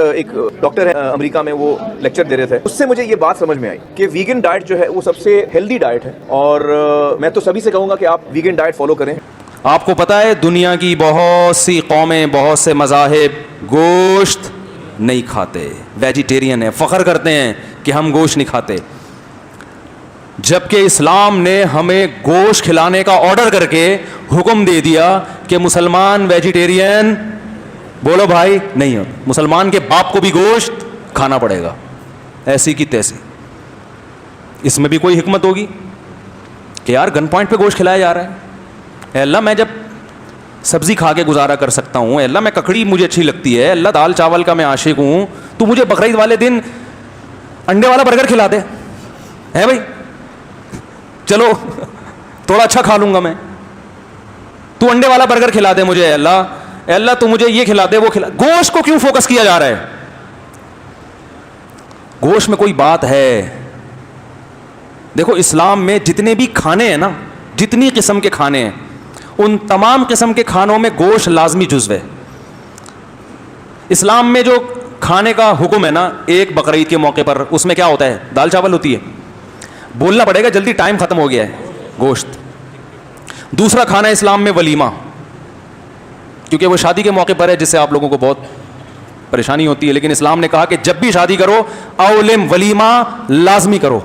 ایک ڈاکٹر ہے امریکہ میں, وہ لیکچر دے رہے تھے, اس سے مجھے یہ بات سمجھ میں آئی کہ ویگن ڈائٹ جو ہے وہ سب سے ہیلدی ڈائٹ ہے, اور میں تو سبھی سے کہوں گا کہ آپ ویگن ڈائٹ فالو کریں. آپ کو پتا ہے دنیا کی بہت سی قومیں, بہت سے مذاہب گوشت نہیں کھاتے, ویجیٹیرین ہیں, فخر کرتے ہیں کہ ہم گوشت نہیں کھاتے, جبکہ اسلام نے ہمیں گوشت کھلانے کا آرڈر کر کے حکم دے دیا کہ مسلمان ویجیٹیرین بولو بھائی نہیں ہو, مسلمان کے باپ کو بھی گوشت کھانا پڑے گا, ایسی کی تیسی. اس میں بھی کوئی حکمت ہوگی کہ یار گن پوائنٹ پہ گوشت کھلایا جا رہا ہے. اے اللہ, میں جب سبزی کھا کے گزارا کر سکتا ہوں, اے اللہ میں ککڑی مجھے اچھی لگتی ہے, اللہ دال چاول کا میں عاشق ہوں, تو مجھے بقرعید والے دن انڈے والا برگر کھلا دے ہے بھائی, چلو تھوڑا اچھا کھا لوں گا میں, تو انڈے والا برگر کھلا دے مجھے, اے اللہ تو مجھے یہ کھلا دے وہ کھلا. گوشت کو کیوں فوکس کیا جا رہا ہے؟ گوشت میں کوئی بات ہے. دیکھو اسلام میں جتنے بھی کھانے ہیں نا, جتنی قسم کے کھانے ہیں, ان تمام قسم کے کھانوں میں گوشت لازمی جزو ہے. اسلام میں جو کھانے کا حکم ہے نا, ایک بقرعید کے موقع پر اس میں کیا ہوتا ہے؟ دال چاول ہوتی ہے. بولنا پڑے گا جلدی, ٹائم ختم ہو گیا ہے, گوشت. دوسرا کھانا ہے اسلام میں ولیمہ, کیونکہ وہ شادی کے موقع پر ہے جس سے آپ لوگوں کو بہت پریشانی ہوتی ہے, لیکن اسلام نے کہا کہ جب بھی شادی کرو اولم ولیمہ لازمی کرو,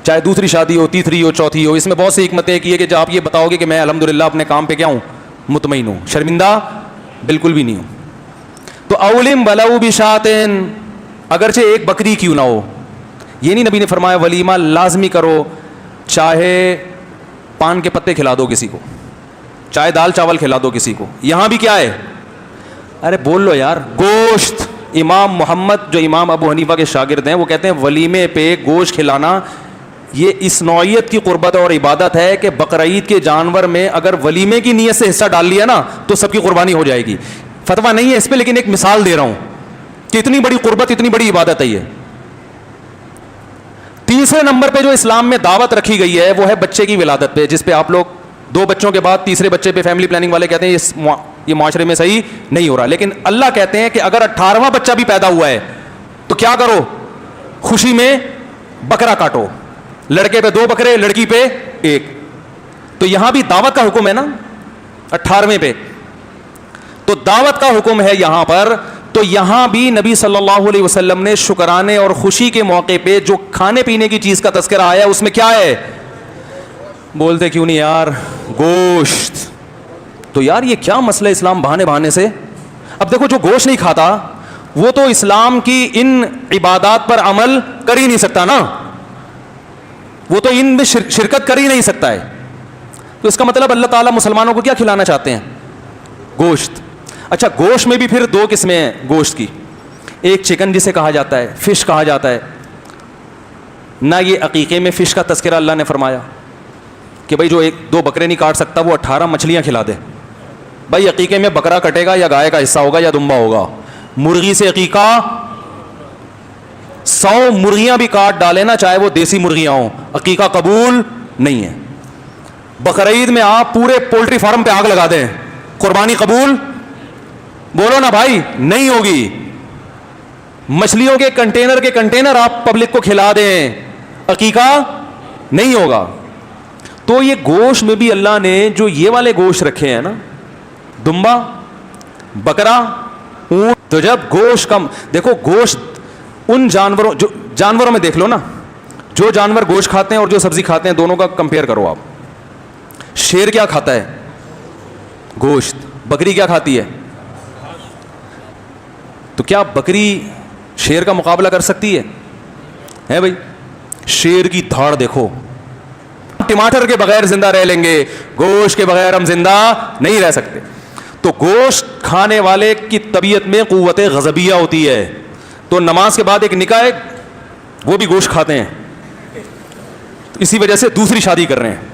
چاہے دوسری شادی ہو, تیسری ہو, چوتھی ہو. اس میں بہت سی حکمتیں کی ہے کہ جب آپ یہ بتاؤ گے کہ میں الحمدللہ اپنے کام پہ کیا ہوں, مطمئن ہوں, شرمندہ بالکل بھی نہیں ہوں, تو اولم ولو بشاتن, اگرچہ ایک بکری کیوں نہ ہو. یہ نہیں نبی نے فرمایا ولیمہ لازمی کرو, چاہے پان کے پتے کھلا دو کسی کو, چاہے دال چاول کھلا دو کسی کو. یہاں بھی کیا ہے؟ ارے بول لو یار, گوشت. امام محمد جو امام ابو حنیفہ کے شاگرد ہیں, وہ کہتے ہیں ولیمے پہ گوشت کھلانا یہ اس نوعیت کی قربت اور عبادت ہے کہ بقرعید کے جانور میں اگر ولیمے کی نیت سے حصہ ڈال لیا نا تو سب کی قربانی ہو جائے گی. فتویٰ نہیں ہے اس پہ, لیکن ایک مثال دے رہا ہوں کہ اتنی بڑی قربت, اتنی بڑی عبادت ہے یہ. تیسرے نمبر پہ جو اسلام میں دعوت رکھی گئی ہے وہ ہے بچے کی ولادت پہ, جس پہ آپ لوگ 2 بچوں کے بعد تیسرے بچے پہ فیملی پلاننگ والے کہتے ہیں یہ معاشرے میں صحیح نہیں ہو رہا. لیکن اللہ کہتے ہیں کہ اگر 18واں بچہ بھی پیدا ہوا ہے تو کیا کرو, خوشی میں بکرا کاٹو, لڑکے پہ 2 بکرے, لڑکی پہ 1. تو یہاں بھی دعوت کا حکم ہے نا 18ویں پہ, تو دعوت کا حکم ہے یہاں پر. تو یہاں بھی نبی صلی اللہ علیہ وسلم نے شکرانے اور خوشی کے موقع پہ جو کھانے پینے کی چیز کا تذکرہ آیا ہے اس میں کیا ہے؟ بولتے کیوں نہیں یار, گوشت. تو یار یہ کیا مسئلہ اسلام بہانے سے. اب دیکھو جو گوشت نہیں کھاتا وہ تو اسلام کی ان عبادات پر عمل کر ہی نہیں سکتا نا, وہ تو ان میں شرکت کر ہی نہیں سکتا ہے. تو اس کا مطلب اللہ تعالیٰ مسلمانوں کو کیا کھلانا چاہتے ہیں؟ گوشت. اچھا, گوشت میں بھی پھر 2 قسمیں ہیں گوشت کی. ایک چکن جسے کہا جاتا ہے, فش کہا جاتا ہے نہ. یہ عقیقے میں فش کا تذکرہ اللہ نے فرمایا کہ بھائی جو 1-2 بکرے نہیں کاٹ سکتا وہ 18 مچھلیاں کھلا دے. بھائی عقیقے میں بکرا کٹے گا یا گائے کا حصہ ہوگا یا دمبا ہوگا. مرغی سے عقیقہ 100 مرغیاں بھی کاٹ ڈالے نا, چاہے وہ دیسی مرغیاں ہوں, عقیقہ قبول نہیں ہے. بقرعید میں آپ پورے پولٹری فارم پہ آگ لگا دیں, قربانی قبول بولو نا بھائی, نہیں ہوگی. مچھلیوں کے کنٹینر آپ پبلک کو کھلا دیں, عقیقہ نہیں ہوگا. تو یہ گوشت میں بھی اللہ نے جو یہ والے گوشت رکھے ہیں نا, دمبا, بکرا, اونٹ, تو جب گوشت کم, دیکھو گوشت ان جانوروں میں دیکھ لو نا, جو جانور گوشت کھاتے ہیں اور جو سبزی کھاتے ہیں دونوں کا کمپیئر کرو آپ. شیر کیا کھاتا ہے؟ گوشت. بکری کیا کھاتی ہے؟ تو کیا بکری شیر کا مقابلہ کر سکتی ہے بھائی؟ شیر کی دھاڑ دیکھو. ٹماٹر کے بغیر زندہ رہ لیں گے, گوشت کے بغیر ہم زندہ نہیں رہ سکتے. تو گوشت کھانے والے کی طبیعت میں قوت غضبیہ ہوتی ہے. تو نماز کے بعد ایک نکاح ہے, وہ بھی گوشت کھاتے ہیں, اسی وجہ سے دوسری شادی کر رہے ہیں.